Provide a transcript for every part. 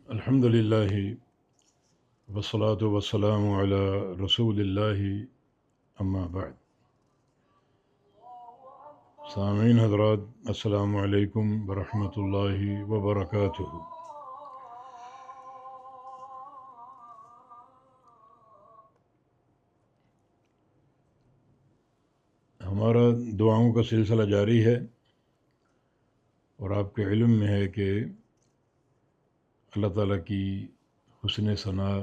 الحمد للہ والصلاة والسلام علی رسول اللہ اما بعد۔ سامعین حضرات، السلام علیکم ورحمۃ اللہ وبرکاتہ۔ ہمارا دعاؤں کا سلسلہ جاری ہے، اور آپ کے علم میں ہے کہ اللہ تعالیٰ کی حسن ثناء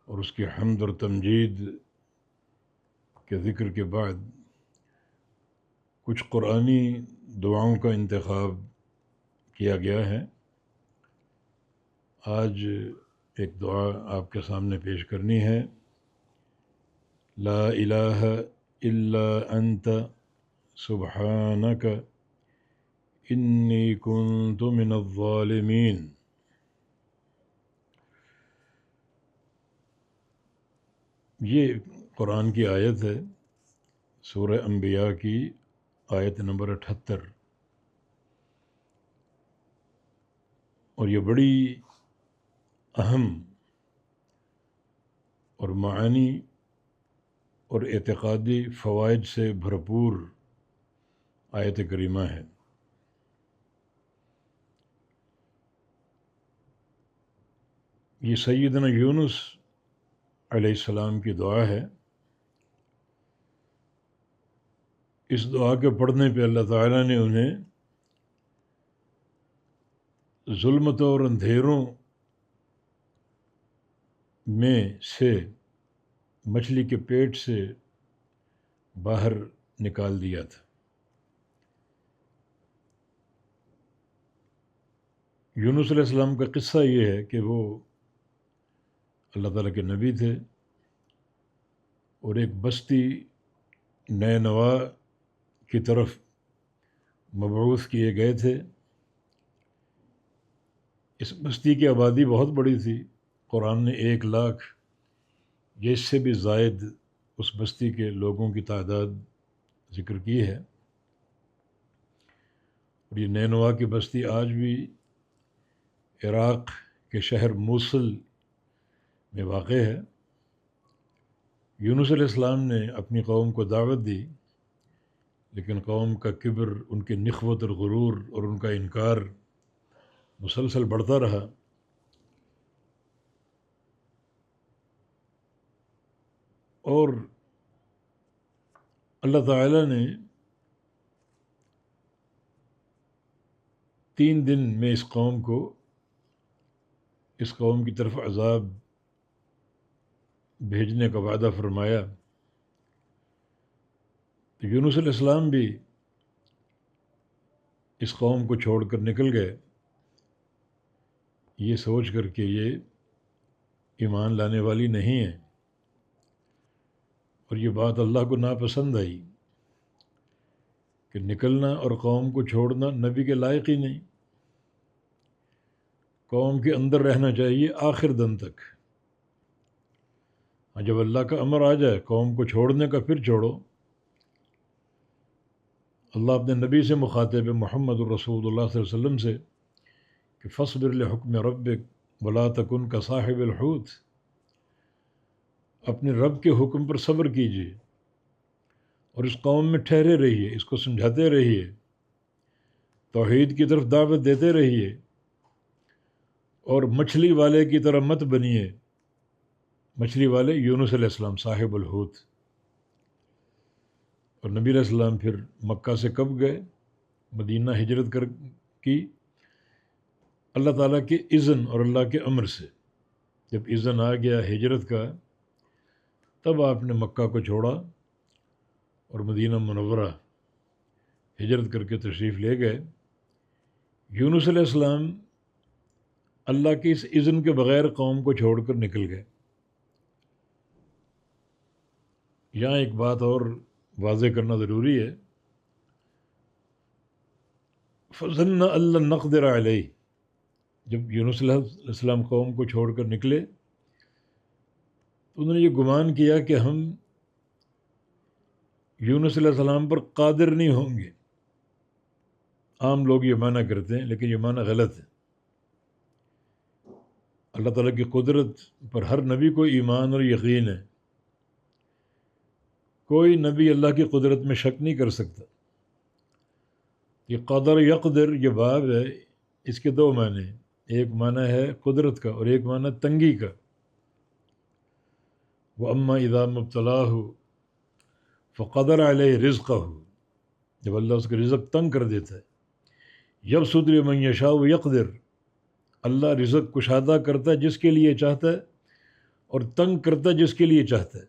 اور اس کی حمد اور تمجید کے ذکر کے بعد کچھ قرآنی دعاؤں کا انتخاب کیا گیا ہے۔ آج ایک دعا آپ کے سامنے پیش کرنی ہے۔ لا الہ الا انت سبحانک انی کنت من الظالمین۔ یہ قرآن کی آیت ہے، سورہ انبیاء کی آیت نمبر 78، اور یہ بڑی اہم اور معانی اور اعتقادی فوائد سے بھرپور آیت کریمہ ہے۔ یہ سیدنا یونس علیہ السلام کی دعا ہے۔ اس دعا کے پڑھنے پہ اللہ تعالیٰ نے انہیں ظلمتوں اور اندھیروں میں سے، مچھلی کے پیٹ سے باہر نکال دیا تھا۔ یونس علیہ السلام کا قصہ یہ ہے کہ وہ اللہ تعالیٰ کے نبی تھے، اور ایک بستی نینوا کی طرف مبعوث کیے گئے تھے۔ اس بستی کی آبادی بہت بڑی تھی، قرآن نے 1,00,000 یا اس سے بھی زائد اس بستی کے لوگوں کی تعداد ذکر کی ہے۔ اور یہ نینوا کی بستی آج بھی عراق کے شہر موصل میں واقع ہے۔ یونس علیہ السلام نے اپنی قوم کو دعوت دی، لیکن قوم کا کبر، ان کی نخوت اور غرور اور ان کا انکار مسلسل بڑھتا رہا۔ اور اللہ تعالیٰ نے 3 دن میں اس قوم کی طرف عذاب بھیجنے کا وعدہ فرمایا۔ تو یونس علیہ السلام بھی اس قوم کو چھوڑ کر نکل گئے، یہ سوچ کر کہ یہ ایمان لانے والی نہیں ہے، اور یہ بات اللہ کو ناپسند آئی کہ نکلنا اور قوم کو چھوڑنا نبی کے لائق ہی نہیں۔ قوم کے اندر رہنا چاہیے آخر دم تک۔ جب اللہ کا امر آ جائے قوم کو چھوڑنے کا، پھر چھوڑو۔ اللہ اپنے نبی سے مخاطب ہے، محمد الرسول اللہ صلی اللہ علیہ وسلم سے، کہ فاصبر لحکم ربک ولا تکن کصاحب الحوت۔ اپنے رب کے حکم پر صبر کیجیے اور اس قوم میں ٹھہرے رہیے، اس کو سمجھاتے رہیے، توحید کی طرف دعوت دیتے رہیے، اور مچھلی والے کی طرح مت بنیے۔ مچھلی والے یونس علیہ السلام، صاحب الحوت۔ اور نبی علیہ السلام پھر مکہ سے کب گئے؟ مدینہ ہجرت کی اللہ تعالیٰ کے اذن اور اللہ کے امر سے۔ جب اذن آ گیا ہجرت کا، تب آپ نے مکہ کو چھوڑا اور مدینہ منورہ ہجرت کر کے تشریف لے گئے۔ یونس علیہ السلام اللہ کے اس اذن کے بغیر قوم کو چھوڑ کر نکل گئے۔ یہاں ایک بات اور واضح کرنا ضروری ہے، فَظَنَّ أَن لَّن نَّقْدِرَ عَلَيْهِ۔ جب یونس علیہ السلام قوم کو چھوڑ کر نکلے تو انہوں نے یہ گمان کیا کہ ہم یونس علیہ السلام پر قادر نہیں ہوں گے۔ عام لوگ یہ معنی کرتے ہیں، لیکن یہ معنی غلط ہے۔ اللہ تعالیٰ کی قدرت پر ہر نبی کو ایمان اور یقین ہے، کوئی نبی اللہ کی قدرت میں شک نہیں کر سکتا۔ یہ قدر یقدر یہ باب ہے، اس کے دو معنی ہیں، ایک معنی ہے قدرت کا اور ایک معنی تنگی کا۔ وَأَمَّا إِذَا مُبْتَلَاهُ فَقَدَرَ عَلَيْهِ رِزْقَهُ، جب اللہ اس کا رزق تنگ کر دیتا ہے، یبسط لمن یشاء یقدر، اللہ رزق کشادہ کرتا ہے جس کے لیے چاہتا ہے اور تنگ کرتا ہے جس کے لیے چاہتا ہے۔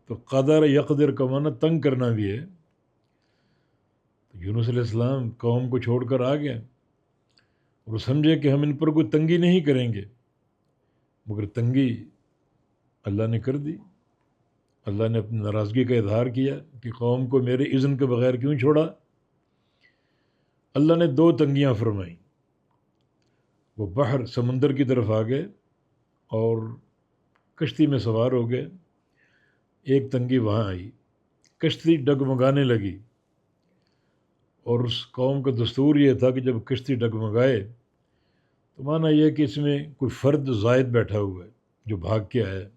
تو قدر یقدر کا معنی تنگ کرنا بھی ہے۔ یونس علیہ السلام قوم کو چھوڑ کر آ گئے اور وہ سمجھے کہ ہم ان پر کوئی تنگی نہیں کریں گے، مگر تنگی اللہ نے کر دی۔ اللہ نے اپنی ناراضگی کا اظہار کیا کہ قوم کو میرے اذن کے بغیر کیوں چھوڑا۔ اللہ نے دو تنگیاں فرمائیں، وہ بحر سمندر کی طرف آ گئے اور کشتی میں سوار ہو گئے۔ ایک تنگی وہاں آئی، کشتی ڈگمگانے لگی، اور اس قوم کا دستور یہ تھا کہ جب کشتی ڈگمگائے تو مانا یہ کہ اس میں کوئی فرد زائد بیٹھا ہوا ہے جو بھاگ کے آیا ہے،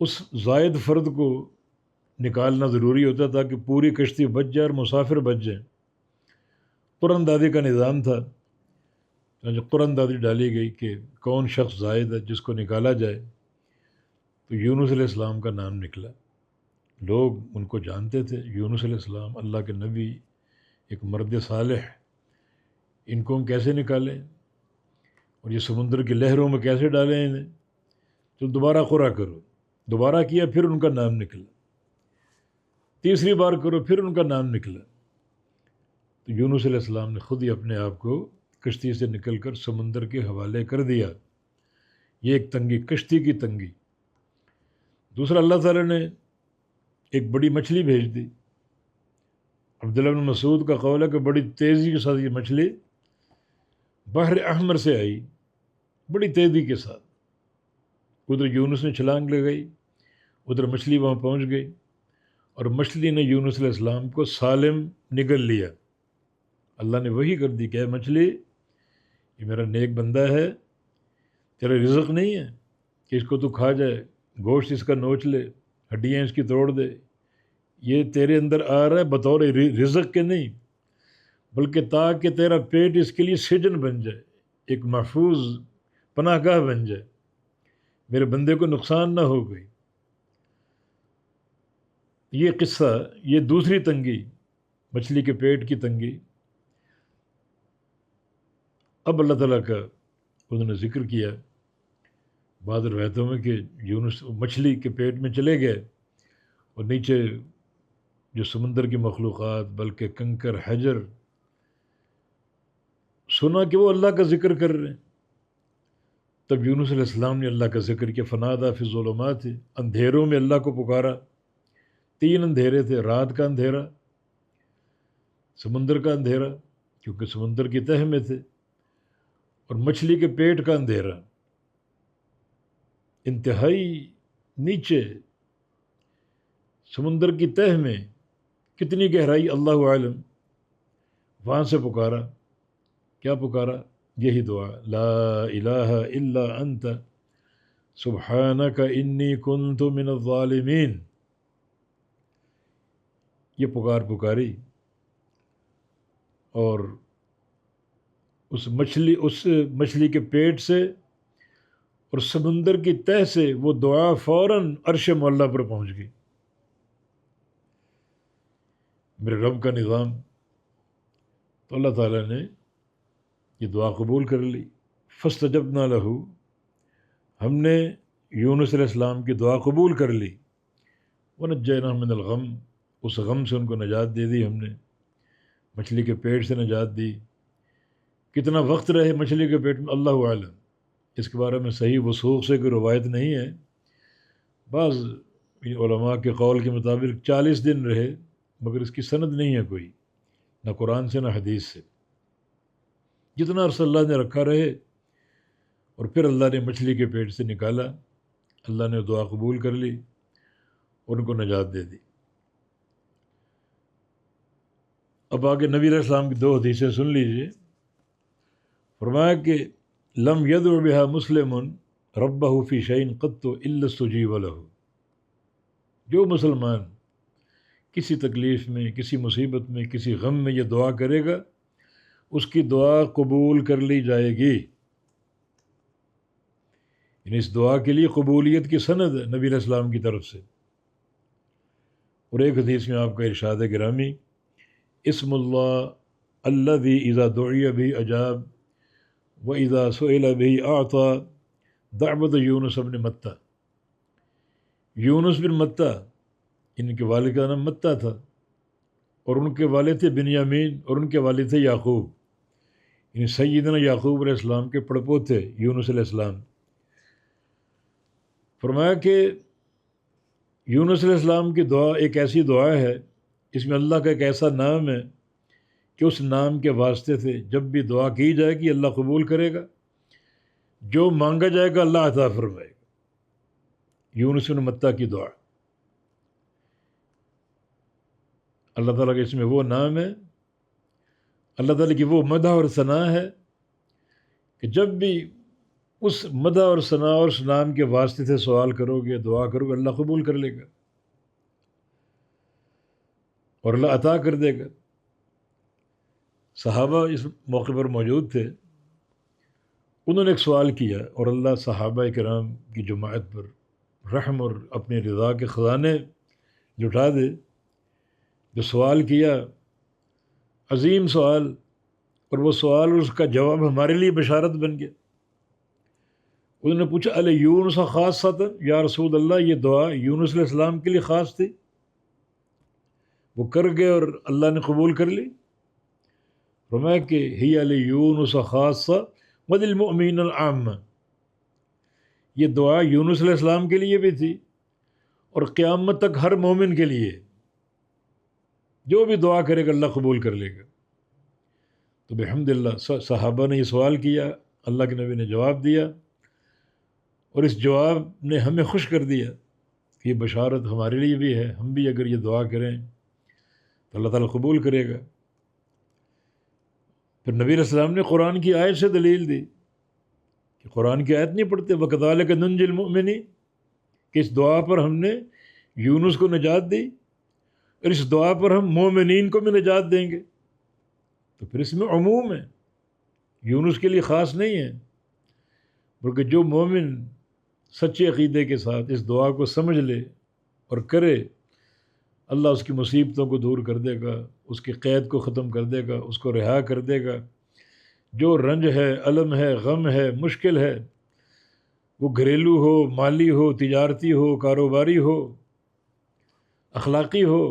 اس زائد فرد کو نکالنا ضروری ہوتا تھا کہ پوری کشتی بچ جائے اور مسافر بچ جائیں۔ قرآن دادی کا نظام تھا، جو قرآن دادی ڈالی گئی کہ کون شخص زائد ہے جس کو نکالا جائے، تو یونس علیہ السلام کا نام نکلا۔ لوگ ان کو جانتے تھے، یونس علیہ السلام اللہ کے نبی، ایک مرد صالح، ان کو ہم کیسے نکالیں اور یہ سمندر کی لہروں میں کیسے ڈالیں انہیں، تو دوبارہ قرا کرو۔ دوبارہ کیا، پھر ان کا نام نکلا، تیسری بار کرو، پھر ان کا نام نکلا۔ تو یونس علیہ السلام نے خود ہی اپنے آپ کو کشتی سے نکل کر سمندر کے حوالے کر دیا۔ یہ ایک تنگی، کشتی کی تنگی۔ دوسرا، اللہ تعالیٰ نے ایک بڑی مچھلی بھیج دی۔ عبداللہ بن مسعود کا قول ہے کہ بڑی تیزی کے ساتھ یہ مچھلی بحر احمر سے آئی، بڑی تیزی کے ساتھ۔ ادھر یونس نے چھلانگ لگائی، ادھر مچھلی وہاں پہنچ گئی، اور مچھلی نے یونس علیہ السلام کو سالم نگل لیا۔ اللہ نے وہی کر دی کہ اے مچھلی، یہ میرا نیک بندہ ہے، تیرا رزق نہیں ہے کہ اس کو تو کھا جائے، گوشت اس کا نوچ لے، ہڈیاں اس کی توڑ دے، یہ تیرے اندر آ رہا ہے بطور رزق کے نہیں، بلکہ تاکہ تیرا پیٹ اس کے لیے سجن بن جائے، ایک محفوظ پناہ گاہ بن جائے، میرے بندے کو نقصان نہ ہو گئی۔ یہ قصہ، یہ دوسری تنگی، مچھلی کے پیٹ کی تنگی۔ اب اللہ تعالیٰ کا انہوں نے ذکر کیا بعض روایتوں میں کہ یونس مچھلی کے پیٹ میں چلے گئے اور نیچے جو سمندر کی مخلوقات، بلکہ کنکر، حجر، سنا کہ وہ اللہ کا ذکر کر رہے ہیں۔ تب یونس علیہ السلام نے اللہ کا ذکر کیا، فنادا فی الظلمات، اندھیروں میں اللہ کو پکارا۔ تین اندھیرے تھے، رات کا اندھیرا، سمندر کا اندھیرا کیونکہ سمندر کی تہہ میں تھے، اور مچھلی کے پیٹ کا اندھیرا، انتہائی نیچے سمندر کی تہہ میں، کتنی گہرائی اللہ عالم، وہاں سے پکارا۔ کیا پکارا؟ یہی دعا، لا الہ الا انت سبحانک انی کنت من الظالمین۔ یہ پکاری، اور اس مچھلی کے پیٹ سے اور سمندر کی تہہ سے وہ دعا فوراً عرش معلیٰ پر پہنچ گئی۔ میرے رب کا نظام۔ تو اللہ تعالیٰ نے یہ دعا قبول کر لی۔ فاستجبنا لہ، ہم نے یونس علیہ السلام کی دعا قبول کر لی۔ ونجیناہ من الغم، اس غم سے ان کو نجات دے دی ہم نے، مچھلی کے پیٹ سے نجات دی۔ کتنا وقت رہے مچھلی کے پیٹ میں اللہ عالم، اس کے بارے میں صحیح وثوق سے کوئی روایت نہیں ہے۔ بعض علماء کے قول کے مطابق 40 دن رہے، مگر اس کی سند نہیں ہے کوئی، نہ قرآن سے نہ حدیث سے۔ جتنا عرصہ اللہ نے رکھا رہے، اور پھر اللہ نے مچھلی کے پیٹ سے نکالا، اللہ نے دعا قبول کر لی اور ان کو نجات دے دی۔ اب آگے نبی علیہ السلام کی 2 حدیثیں سن لیجئے۔ فرمایا کہ لم يدع بها مسلم ربه في شيء قط الا استجيب له، جو مسلمان کسی تکلیف میں، کسی مصیبت میں، کسی غم میں یہ دعا کرے گا، اس کی دعا قبول کر لی جائے گی۔ یعنی اس دعا کے لیے قبولیت کی سند ہے نبی علیہ السلام کی طرف سے۔ اور ایک حدیث میں آپ کا ارشاد گرامی، اسم اللہ الذی اذا دعی به اجاب واذا سئل به اعطى، دعوت یونس بن متہ۔ یونس بن متہ، ان کے والد کا نام متہ تھا، اور ان کے والد تھے بنیامین، اور ان کے والد تھے یعقوب، یعنی سیدنا یعقوب علیہ السلام کے پڑپوتے یونس علیہ السلام۔ فرمایا کہ یونس علیہ السلام کی دعا ایک ایسی دعا ہے، اس میں اللہ کا ایک ایسا نام ہے کہ اس نام کے واسطے سے جب بھی دعا کی جائے گی اللہ قبول کرے گا، جو مانگا جائے گا اللہ عطا فرمائے گا۔ یونس بن متہ کی دعا، اللہ تعالیٰ کے اس میں وہ نام ہے، اللہ تعالیٰ کی وہ مدح اور ثنا ہے کہ جب بھی اس مدح اور ثنا اور اس نام کے واسطے سے سوال کرو گے، دعا کرو گے، اللہ قبول کر لے گا اور اللہ عطا کر دے گا۔ صحابہ اس موقع پر موجود تھے، انہوں نے ایک سوال کیا، اور اللہ صحابہ کرام کی جماعت پر رحم اور اپنی رضا کے خزانے لٹا دے۔ جو سوال کیا، عظیم سوال، اور وہ سوال اور اس کا جواب ہمارے لیے بشارت بن گیا۔ انہوں نے پوچھا علی یونس خاصۃ، یا رسول اللہ یہ دعا یونس علیہ السلام کے لیے خاص تھی، وہ کر گئے اور اللہ نے قبول کر لی؟ فرمایا کہ ہی علی یونس خاصہ وللمؤمنین العامہ، یہ دعا یونس علیہ السلام کے لیے بھی تھی اور قیامت تک ہر مومن کے لیے، جو بھی دعا کرے گا اللہ قبول کر لے گا۔ تو بحمد اللہ صحابہ نے یہ سوال کیا، اللہ کے نبی نے جواب دیا، اور اس جواب نے ہمیں خوش کر دیا کہ یہ بشارت ہمارے لیے بھی ہے، ہم بھی اگر یہ دعا کریں تو اللہ تعالیٰ قبول کرے گا۔ پھر نبی علیہ السلام نے قرآن کی آیت سے دلیل دی کہ قرآن کی آیت نہیں پڑھتے وَكَذَلِكَ نُنْجِي الْمُؤْمِنِينَ، کہ اس دعا پر ہم نے یونس کو نجات دی، اور اس دعا پر ہم مومنین کو بھی نجات دیں گے۔ تو پھر اس میں عموم ہے، یونس کے لیے خاص نہیں ہے، بلکہ جو مومن سچے عقیدے کے ساتھ اس دعا کو سمجھ لے اور کرے، اللہ اس کی مصیبتوں کو دور کر دے گا، اس کی قید کو ختم کر دے گا، اس کو رہا کر دے گا۔ جو رنج ہے، الم ہے، غم ہے، مشکل ہے، وہ گھریلو ہو، مالی ہو، تجارتی ہو، کاروباری ہو، اخلاقی ہو،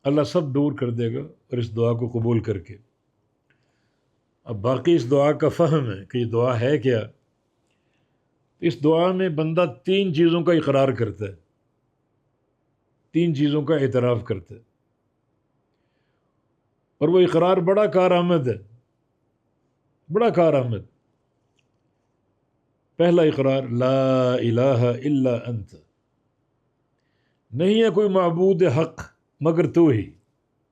اللہ سب دور کر دے گا، اور اس دعا کو قبول کر کے۔ اب باقی اس دعا کا فہم ہے کہ یہ دعا ہے کیا۔ اس دعا میں بندہ تین چیزوں کا اقرار کرتا ہے، تین چیزوں کا اعتراف کرتا ہے، اور وہ اقرار بڑا کارآمد ہے، بڑا کارآمد۔ پہلا اقرار لا الہ الا انت، نہیں ہے کوئی معبود حق مگر تو ہی۔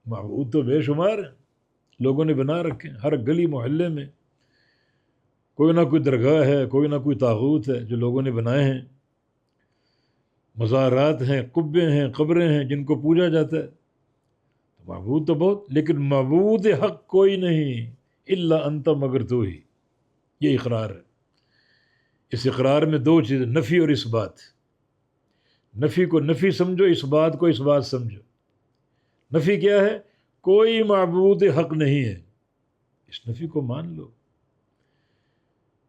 معبود تو بے شمار ہیں، لوگوں نے بنا رکھے ہیں، ہر گلی محلے میں کوئی نہ کوئی درگاہ ہے، کوئی نہ کوئی طاغوت ہے جو لوگوں نے بنائے ہیں، مزارات ہیں، قبے ہیں، قبریں ہیں جن کو پوجا جاتا ہے۔ معبود تو بہت، لیکن معبود حق کوئی نہیں الا انت مگر تو ہی، یہ اقرار ہے۔ اس اقرار میں دو چیزیں، نفی اور اثبات۔ نفی کو نفی سمجھو، اس بات کو اس بات سمجھو۔ نفی کیا ہے؟ کوئی معبود حق نہیں ہے، اس نفی کو مان لو۔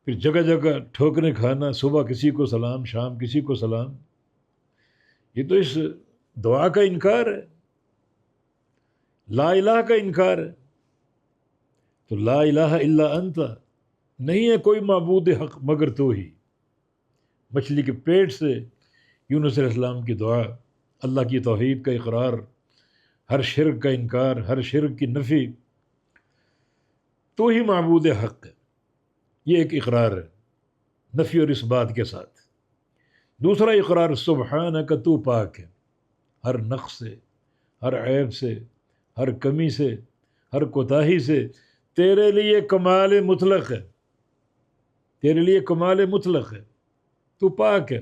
پھر جگہ جگہ ٹھوکریں کھانا، صبح کسی کو سلام، شام کسی کو سلام، یہ تو اس دعا کا انکار ہے، لا الہ کا انکار ہے۔ تو لا الہ الا انت، نہیں ہے کوئی معبود حق مگر تو ہی۔ مچھلی کے پیٹ سے یونس علیہ السلام کی دعا، اللہ کی توحید کا اقرار، ہر شرک کا انکار، ہر شرک کی نفی، تو ہی معبود حق ہے، یہ ایک اقرار ہے نفی اور اثبات کے ساتھ۔ دوسرا اقرار سبحانک، تو پاک ہے ہر نقص سے، ہر عیب سے، ہر کمی سے، ہر کوتاہی سے، تیرے لیے کمال مطلق ہے، تیرے لیے کمال مطلق ہے، تو پاک ہے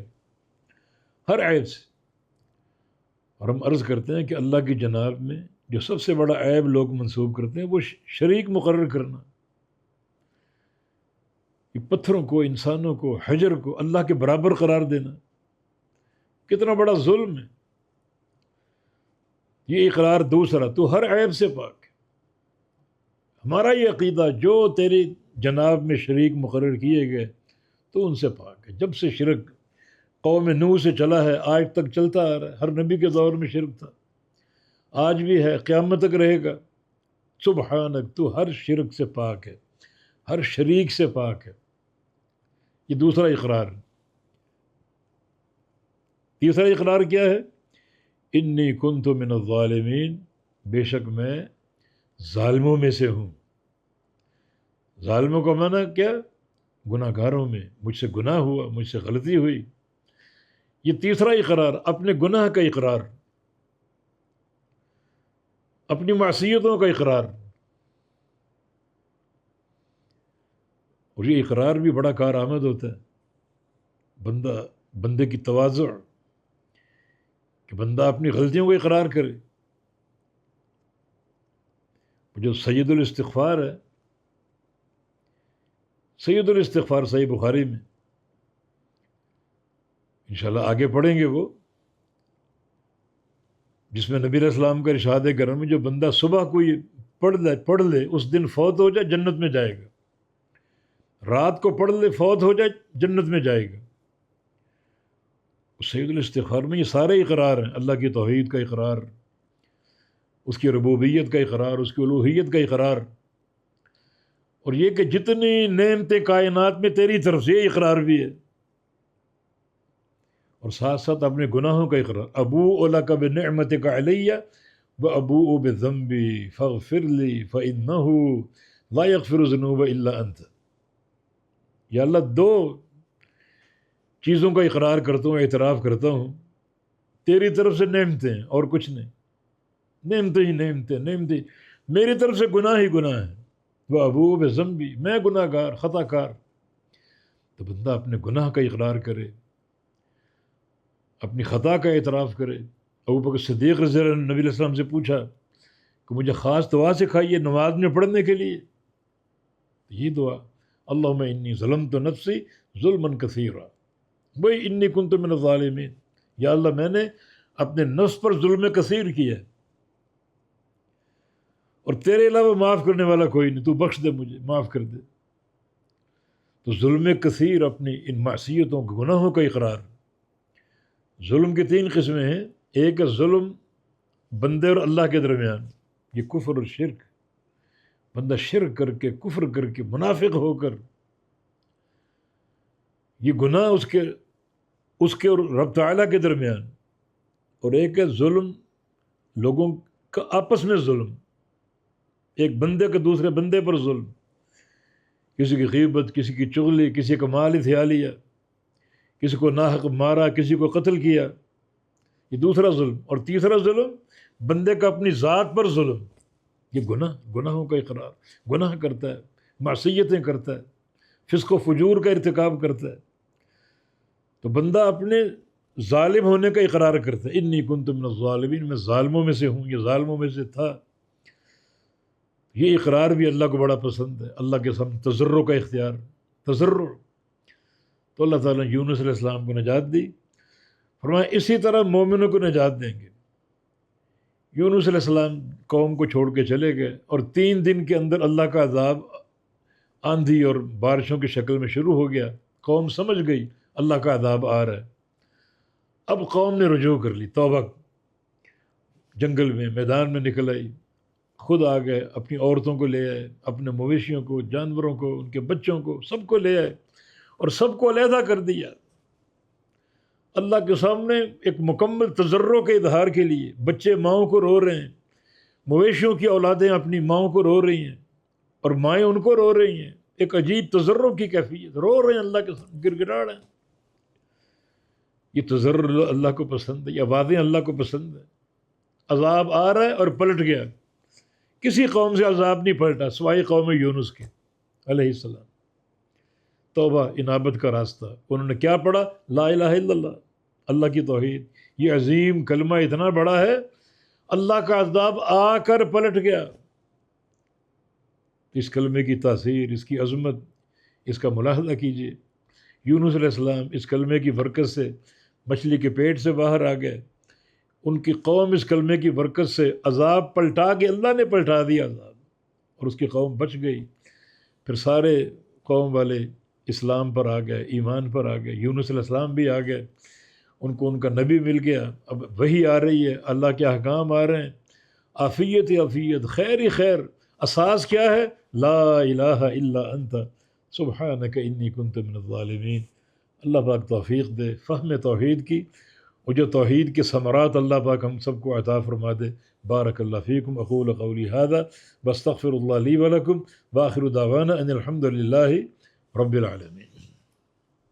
ہر عیب سے۔ اور ہم عرض کرتے ہیں کہ اللہ کی جناب میں جو سب سے بڑا عیب لوگ منسوب کرتے ہیں وہ شریک مقرر کرنا، کہ پتھروں کو، انسانوں کو، حجر کو اللہ کے برابر قرار دینا کتنا بڑا ظلم ہے۔ یہ اقرار دوسرا، تو ہر عیب سے پاک ہے۔ ہمارا یہ عقیدہ جو تیری جناب میں شریک مقرر کیے گئے تو ان سے پاک ہے۔ جب سے شرک قوم نوح سے چلا ہے آج تک چلتا آ رہا ہے، ہر نبی کے دور میں شرک تھا، آج بھی ہے، قیامت تک رہے گا۔ سبحانک، تو ہر شرک سے پاک ہے، ہر شریک سے پاک ہے۔ یہ دوسرا اقرار۔ تیسرا اقرار کیا ہے؟ انی کنت من الظالمین، بے شک میں ظالموں میں سے ہوں۔ ظالموں کا معنی کیا؟ گناہ گاروں میں، مجھ سے گناہ ہوا، مجھ سے غلطی ہوئی۔ یہ تیسرا اقرار، اپنے گناہ کا اقرار، اپنی معصیتوں کا اقرار۔ اور یہ اقرار بھی بڑا کارآمد ہوتا ہے، بندے کی تواضع، کہ بندہ اپنی غلطیوں کو اقرار کرے۔ جو سید الاستغفار ہے، سید الاستغفار صحیح بخاری میں انشاءاللہ آگے پڑھیں گے وہ، جس میں نبی علیہ السلام کا ارشاد کرم میں جو بندہ صبح کو یہ پڑھ لے اس دن فوت ہو جائے جنت میں جائے گا، رات کو پڑھ لے فوت ہو جائے جنت میں جائے گا۔ سید الاستغفار میں یہ سارے اقرار ہیں، اللہ کی توحید کا اقرار، اس کی ربوبیت کا اقرار، اس کی الوہیت کا اقرار، اور یہ کہ جتنی نعمتیں کائنات میں تیری طرف سے یہ اقرار بھی ہے، اور ساتھ ساتھ اپنے گناہوں کا اقرار۔ ابوء لک بنعمتک علی وابوء بذنبی فاغفر لی فانہ لا یغفر الذنوب الا انت۔ یا اللہ، دو چیزوں کا اقرار کرتا ہوں، اعتراف کرتا ہوں، تیری طرف سے نعمتیں ہیں اور کچھ نہیں، نعمتیں ہی نعمتیں، نعمتیں، میری طرف سے گناہ ہی گناہ ہے، وابوء بذنبی، میں گناہ گار، خطا کار۔ تو بندہ اپنے گناہ کا اقرار کرے، اپنی خطا کا اعتراف کرے۔ ابوبکر صدیق رضی اللہ عنہ نے نبی علیہ السلام سے پوچھا کہ مجھے خاص دعا سکھائیے نماز میں پڑھنے کے لیے۔ یہ دعا، اللہم انی ظلمت نفسی ظلما کثیرا وای انی کنت من الظالمین، یا اللہ میں نے اپنے نفس پر ظلم کثیر کیا ہے، اور تیرے علاوہ معاف کرنے والا کوئی نہیں، تو بخش دے، مجھے معاف کر دے۔ تو ظلم کثیر، اپنی ان معصیتوں کے گناہوں کا اقرار۔ ظلم کی تین قسمیں ہیں، ایک ہے ظلم بندے اور اللہ کے درمیان، یہ کفر اور شرک، بندہ شرک کر کے، کفر کر کے، منافق ہو کر، یہ گناہ اس کے اور رب تعالیٰ کے درمیان۔ اور ایک ہے ظلم لوگوں کا آپس میں ظلم، ایک بندے کا دوسرے بندے پر ظلم، کسی کی غیبت، کسی کی چغلی، کسی کا مال ہتھیا لیا، کسی کو ناحق مارا، کسی کو قتل کیا، یہ دوسرا ظلم۔ اور تیسرا ظلم بندے کا اپنی ذات پر ظلم، یہ گناہوں کا اقرار، گناہ کرتا ہے، معصیتیں کرتا ہے، فسق و فجور کا ارتکاب کرتا ہے، تو بندہ اپنے ظالم ہونے کا اقرار کرتا ہے، انی کنت من الظالمین، میں ظالموں میں سے ہوں، یہ ظالموں میں سے تھا۔ یہ اقرار بھی اللہ کو بڑا پسند ہے، اللہ کے سامنے تضرع کا اختیار، تضرع۔ تو اللہ تعالیٰ نے یونس علیہ السلام کو نجات دی، فرمایا اسی طرح مومنوں کو نجات دیں گے۔ یونس علیہ السلام قوم کو چھوڑ کے چلے گئے، اور 3 دن کے اندر اللہ کا عذاب آندھی اور بارشوں کی شکل میں شروع ہو گیا۔ قوم سمجھ گئی اللہ کا عذاب آ رہا ہے، اب قوم نے رجوع کر لی، توبہ، جنگل میں، میدان میں نکل آئی، خود آ گئے، اپنی عورتوں کو لے آئے، اپنے مویشیوں کو، جانوروں کو، ان کے بچوں کو، سب کو لے آئے، اور سب کو علیحدہ کر دیا اللہ کے سامنے ایک مکمل تضرع کے اظہار کے لیے۔ بچے ماؤں کو رو رہے ہیں، مویشیوں کی اولادیں اپنی ماؤں کو رو رہی ہیں، اور مائیں ان کو رو رہی ہیں، ایک عجیب تضرع کی کیفیت، رو رہے ہیں اللہ کے سامنے، گر گڑا رہے ہیں۔ یہ تضرع اللہ کو پسند ہے، یہ آوازیں اللہ کو پسند ہے۔ عذاب آ رہا ہے اور پلٹ گیا، کسی قوم سے عذاب نہیں پلٹا سوائے قوم یونس کے علیہ السلام۔ توبہ انابت کا راستہ۔ انہوں نے کیا پڑھا؟ لا الہ الا اللہ، اللہ کی توحید۔ یہ عظیم کلمہ اتنا بڑا ہے، اللہ کا عذاب آ کر پلٹ گیا۔ اس کلمے کی تاثیر، اس کی عظمت، اس کا ملاحظہ کیجیے۔ یونس علیہ السلام اس کلمے کی برکت سے مچھلی کے پیٹ سے باہر آ گئے، ان کی قوم اس کلمے کی برکت سے عذاب پلٹا کے اللہ نے پلٹا دیا عذاب، اور اس کی قوم بچ گئی۔ پھر سارے قوم والے اسلام پر آ گئے، ایمان پر آ گئے، یونس علیہ السلام بھی آ گئے، ان کو ان کا نبی مل گیا، اب وہی آ رہی ہے، اللہ کے احکام آ رہے ہیں، عافیت ہی عافیت، خیر ہی خیر۔ اساس کیا ہے؟ لا الہ الا انت سبحانک انی کنت من الظالمین۔ اللہ پاک توفیق دے فہم توحید کی، اور جو توحید کے ثمرات اللہ پاک ہم سب کو عطا فرما دے۔ بارک اللہ فیکم، اقول قولی ھذا واستغفر اللہ لی ولکم، وآخر دعوانا ان الحمد للہ رب العالمین۔